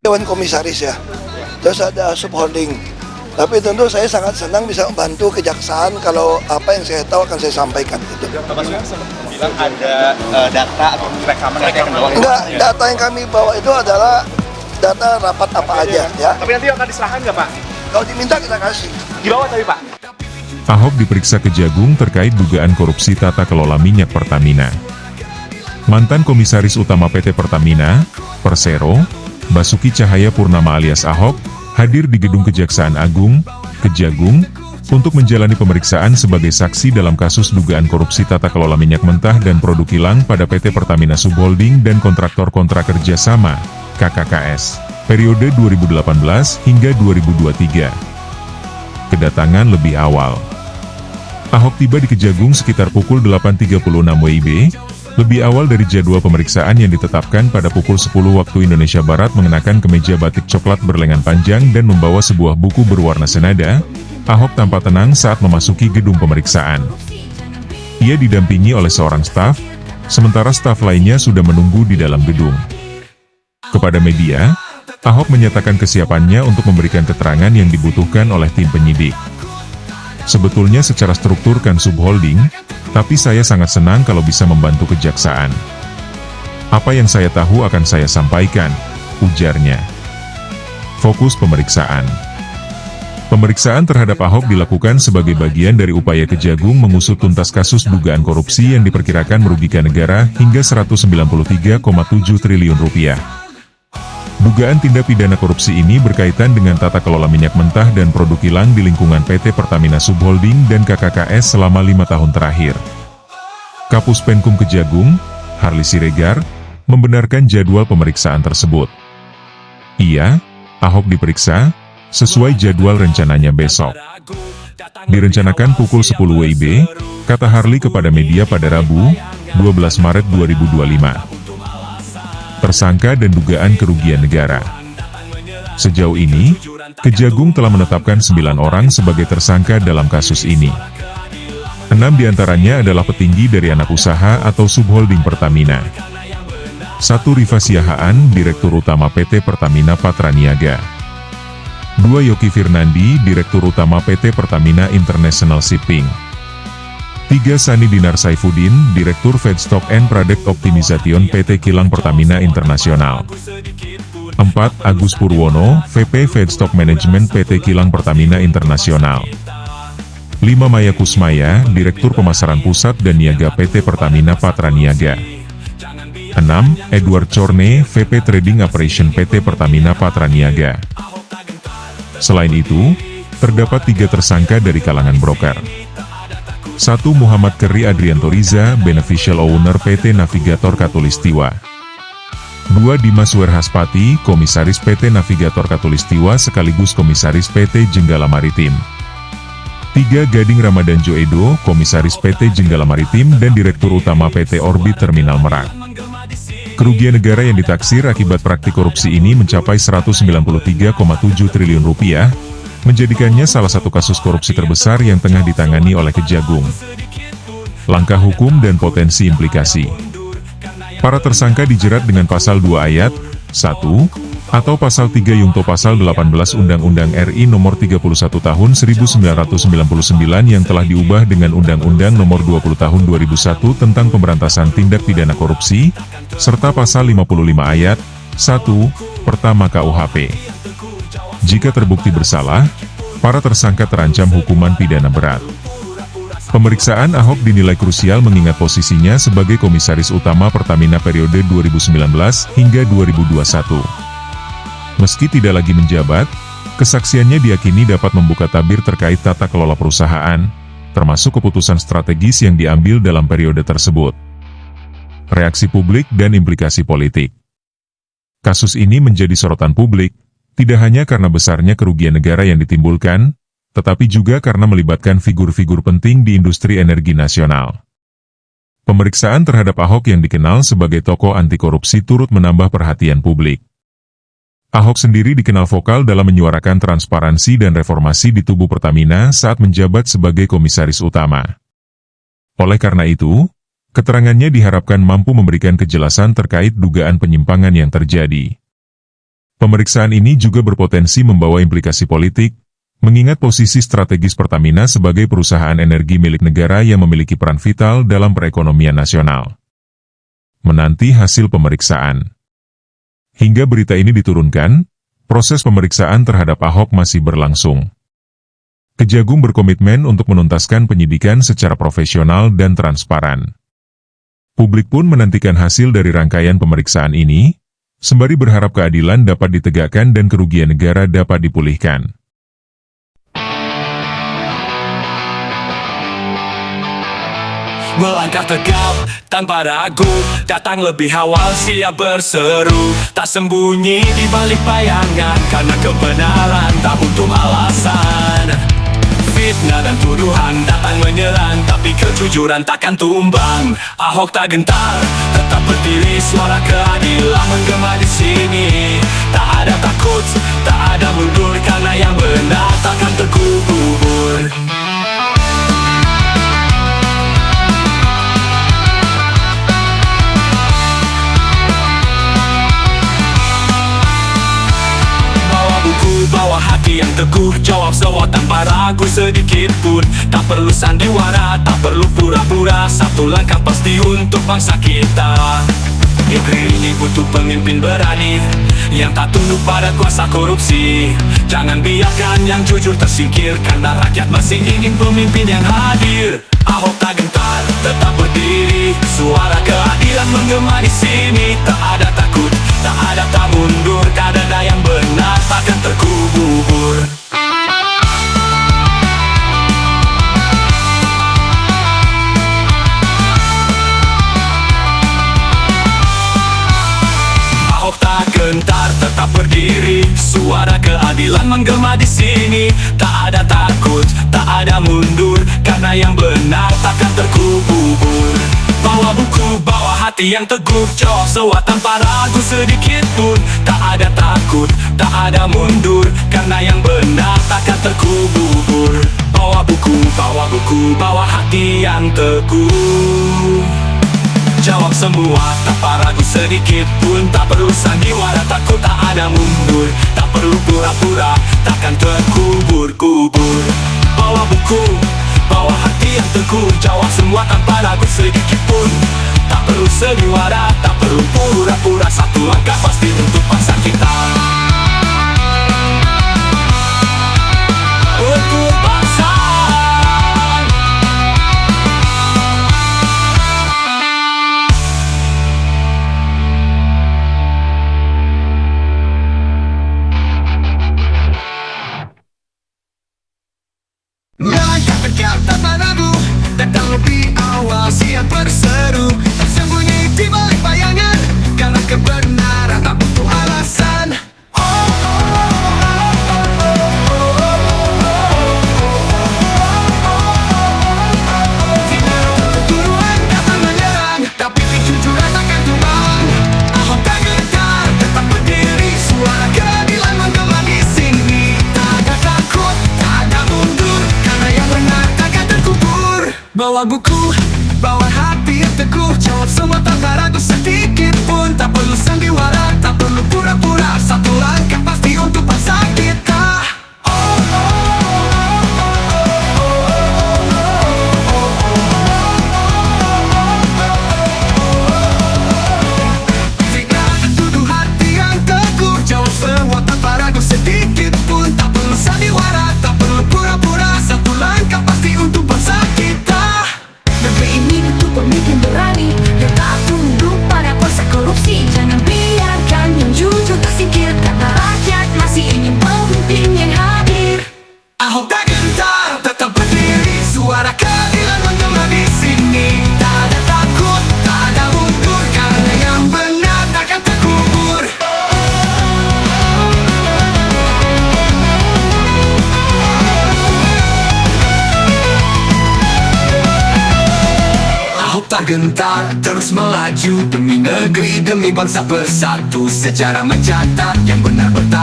Dewan Komisaris ya, terus ada subholding. Tapi tentu saya sangat senang bisa membantu kejaksaan kalau apa yang saya tahu akan saya sampaikan. Gitu. Bapak bilang ada data atau rekaman yang akan dibawa? Enggak, data yang kami bawa itu adalah data rapat apa aja ya. Tapi nanti akan diserahkan nggak Pak? Kalau diminta kita kasih. Dibawa tapi Pak? Ahok diperiksa Kejagung terkait dugaan korupsi tata kelola minyak Pertamina. Mantan Komisaris Utama PT Pertamina, Persero, Basuki Cahayapurnama alias Ahok, hadir di Gedung Kejaksaan Agung, Kejagung, untuk menjalani pemeriksaan sebagai saksi dalam kasus dugaan korupsi tata kelola minyak mentah dan produk kilang pada PT Pertamina Subholding dan Kontraktor Kontrak Kerjasama, KKKS, periode 2018 hingga 2023. Kedatangan lebih awal. Ahok tiba di Kejagung sekitar pukul 8.36 WIB, lebih awal dari jadwal pemeriksaan yang ditetapkan pada pukul 10 waktu Indonesia Barat. Mengenakan kemeja batik coklat berlengan panjang dan membawa sebuah buku berwarna senada, Ahok tampak tenang saat memasuki gedung pemeriksaan. Ia didampingi oleh seorang staf, sementara staf lainnya sudah menunggu di dalam gedung. Kepada media, Ahok menyatakan kesiapannya untuk memberikan keterangan yang dibutuhkan oleh tim penyidik. Sebetulnya secara struktur kan subholding, tapi saya sangat senang kalau bisa membantu kejaksaan. Apa yang saya tahu akan saya sampaikan, ujarnya. Fokus pemeriksaan. Pemeriksaan terhadap Ahok dilakukan sebagai bagian dari upaya Kejagung mengusut tuntas kasus dugaan korupsi yang diperkirakan merugikan negara hingga Rp193,7 triliun. Dugaan tindak pidana korupsi ini berkaitan dengan tata kelola minyak mentah dan produk kilang di lingkungan PT Pertamina Subholding dan KKKS selama 5 tahun terakhir. Kapus Penkum Kejagung, Harli Siregar, membenarkan jadwal pemeriksaan tersebut. Ahok diperiksa, sesuai jadwal rencananya besok. Direncanakan pukul 10 WIB, kata Harli kepada media pada Rabu, 12 Maret 2025. Tersangka dan dugaan kerugian negara. Sejauh ini, Kejagung telah menetapkan 9 orang sebagai tersangka dalam kasus ini. 6 diantaranya adalah petinggi dari anak usaha atau subholding Pertamina. 1 Rifa Siahaan, Direktur Utama PT Pertamina Patraniaga. 2 Yoki Firnandi, Direktur Utama PT Pertamina International Shipping. 3 Sani Dinar Saifuddin, Direktur Feedstock and Product Optimization PT Kilang Pertamina Internasional. 4 Agus Purwono, VP Feedstock Management PT Kilang Pertamina Internasional. 5 Maya Kusmaya, Direktur Pemasaran Pusat dan Niaga PT Pertamina Patraniaga. 6 Edward Corne, VP Trading Operation PT Pertamina Patraniaga. Selain itu, terdapat 3 tersangka dari kalangan broker. 1 Muhammad Keri Adrianto Riza, Beneficial Owner PT Navigator Katulistiwa. 2 Dimas Werhaspati, Komisaris PT Navigator Katulistiwa sekaligus Komisaris PT Jenggala Maritim. 3 Gading Ramadan Joedo, Komisaris PT Jenggala Maritim dan Direktur Utama PT Orbit Terminal Merak. Kerugian negara yang ditaksir akibat praktik korupsi ini mencapai Rp193,7 triliun, menjadikannya salah satu kasus korupsi terbesar yang tengah ditangani oleh Kejagung. Langkah hukum dan potensi implikasi. Para tersangka dijerat dengan pasal 2 ayat 1 atau pasal 3 Yungto pasal 18 Undang-Undang RI Nomor 31 Tahun 1999 yang telah diubah dengan Undang-Undang Nomor 20 Tahun 2001 tentang Pemberantasan Tindak Pidana Korupsi, serta pasal 55 ayat 1 pertama KUHP. Jika terbukti bersalah, para tersangka terancam hukuman pidana berat. Pemeriksaan Ahok dinilai krusial mengingat posisinya sebagai Komisaris Utama Pertamina periode 2019 hingga 2021. Meski tidak lagi menjabat, kesaksiannya diyakini dapat membuka tabir terkait tata kelola perusahaan, termasuk keputusan strategis yang diambil dalam periode tersebut. Reaksi publik dan implikasi politik. Kasus ini menjadi sorotan publik, tidak hanya karena besarnya kerugian negara yang ditimbulkan, tetapi juga karena melibatkan figur-figur penting di industri energi nasional. Pemeriksaan terhadap Ahok yang dikenal sebagai tokoh anti korupsi turut menambah perhatian publik. Ahok sendiri dikenal vokal dalam menyuarakan transparansi dan reformasi di tubuh Pertamina saat menjabat sebagai Komisaris Utama. Oleh karena itu, keterangannya diharapkan mampu memberikan kejelasan terkait dugaan penyimpangan yang terjadi. Pemeriksaan ini juga berpotensi membawa implikasi politik, mengingat posisi strategis Pertamina sebagai perusahaan energi milik negara yang memiliki peran vital dalam perekonomian nasional. Menanti hasil pemeriksaan. Hingga berita ini diturunkan, proses pemeriksaan terhadap Ahok masih berlangsung. Kejagung berkomitmen untuk menuntaskan penyidikan secara profesional dan transparan. Publik pun menantikan hasil dari rangkaian pemeriksaan ini, sembari berharap keadilan dapat ditegakkan dan kerugian negara dapat dipulihkan. Melangkah tegap, tanpa ragu, datang lebih awal, siap berseru. Tak sembunyi di balik bayangan, karena kebenaran tak butuh alasan. Fitnah dan tuduhan datang menyerang, tapi kejujuran takkan tumbang. Ahok tak gentar, tetap berdiri, suara keadilan menggema di sini. Tak ada takut, tak ada mundur, karena yang benar takkan terkubur. Bawa hati yang teguh, jawab semua tanpa ragu sedikit pun. Tak perlu sandiwara, tak perlu pura-pura, satu langkah pasti untuk bangsa kita. Negeri ini butuh pemimpin berani, yang tak tunduk pada kuasa korupsi. Jangan biarkan yang jujur tersingkir, karena rakyat masih ingin pemimpin yang hadir. Ahok tak gentar, tetap berdiri, suara keadilan menggema di sini. Tak ada takut, tak ada tak mundur, karena yang benar takkan terkubur. Ahok tak gentar, tetap berdiri, suara keadilan menggema di sini. Tak ada takut, tak ada mundur, karena yang benar takkan terkubur. Bawa buku, bawa hati yang teguh, jawab semua tanpa ragu sedikit pun. Tak ada takut, tak ada mundur, karena yang benar takkan terkubur. Bawa buku, bawa hati yang teguh, jawab semua tanpa ragu sedikit pun. Tak perlu sandiwara, takut tak ada mundur, tak perlu pura-pura, takkan terkubur-kubur. Bawa buku, bawa hati yang teguh, jawab semua tanpa ragu sedikit pun. Tak perlu sandiwara, tak perlu pura-pura, satu langkah pasti untuk bangsa kita. Untuk bangsa. Melangkah tegap tanpa ragu, datang lebih awal, siap berseru. Tak sembunyi di balik bayangan, karena kebenaran tak butuh alasan. Tuduhan datang menyerang, tapi kejujuran takkan tumbang. Ahok tak gentar, tetap berdiri, suara keadilan menggema di sini. Tak ada takut, tak ada mundur, karena yang benar takkan terkubur. Bawa buku, bawa hati yang teguh, jawab semua tanpa ragu sedikit pun. Tak perlu sandiwara, tak perlu pura-pura, satu langkah pasti untuk bangsa kita. Fitnah dan tuduhan yang teguh, jawab semua tanpa ragu sedikit pun. Tak perlu sandiwara, tak perlu pura-pura, satu langkah pasti untuk bangsa kita. Negeri ini butuh pemimpin berani, yang tak tunduk pada kuasa korupsi. Jangan biarkan yang jujur tersingkir, karena rakyat masih ingin pemimpin yang hadir. Ahok tak gentar, tetap berdiri, suara keadilan menggema di sini. Tak ada takut, tak ada mundur, karena yang benar takkan terkubur. Ahok tak gentar, terus melaju demi negeri, demi bangsa bersatu. Sejarah mencatat yang benar bertahan.